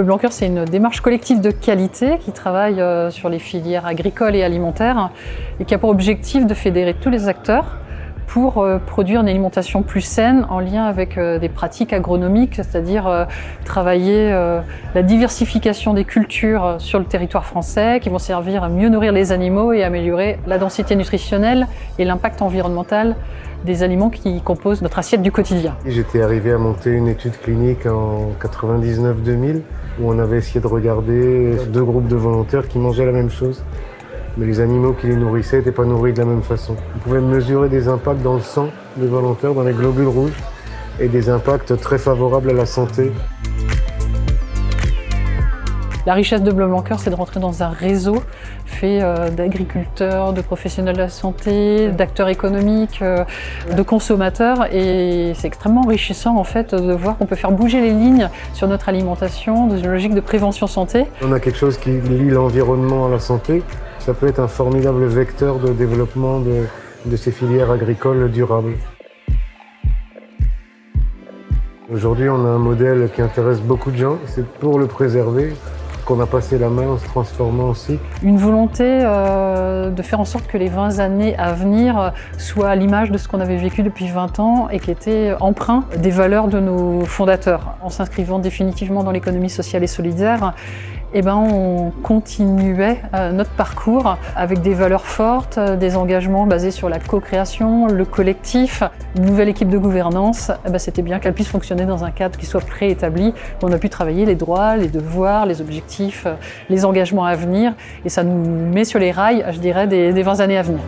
Bleu Blanc Cœur, c'est une démarche collective de qualité qui travaille sur les filières agricoles et alimentaires et qui a pour objectif de fédérer tous les acteurs pour produire une alimentation plus saine en lien avec des pratiques agronomiques, c'est-à-dire travailler la diversification des cultures sur le territoire français qui vont servir à mieux nourrir les animaux et améliorer la densité nutritionnelle et l'impact environnemental des aliments qui composent notre assiette du quotidien. J'étais arrivé à monter une étude clinique en 99-2000 où on avait essayé de regarder 2 groupes de volontaires qui mangeaient la même chose. Mais les animaux qui les nourrissaient n'étaient pas nourris de la même façon. On pouvait mesurer des impacts dans le sang des volontaires, dans les globules rouges, et des impacts très favorables à la santé. La richesse de Bleu Blanc Cœur, c'est de rentrer dans un réseau fait d'agriculteurs, de professionnels de la santé, d'acteurs économiques, de consommateurs. Et c'est extrêmement enrichissant en fait de voir qu'on peut faire bouger les lignes sur notre alimentation dans une logique de prévention santé. On a quelque chose qui lie l'environnement à la santé. Ça peut être un formidable vecteur de développement de ces filières agricoles durables. Aujourd'hui, on a un modèle qui intéresse beaucoup de gens. C'est pour le préserver qu'on a passé la main en se transformant en cycle. Une volonté de faire en sorte que les 20 années à venir soient à l'image de ce qu'on avait vécu depuis 20 ans et qui étaient empreints des valeurs de nos fondateurs. En s'inscrivant définitivement dans l'économie sociale et solidaire, on continuait notre parcours avec des valeurs fortes, des engagements basés sur la co-création, le collectif, une nouvelle équipe de gouvernance. C'était bien qu'elle puisse fonctionner dans un cadre qui soit préétabli, où on a pu travailler les droits, les devoirs, les objectifs, les engagements à venir. Et ça nous met sur les rails, je dirais, des 20 années à venir.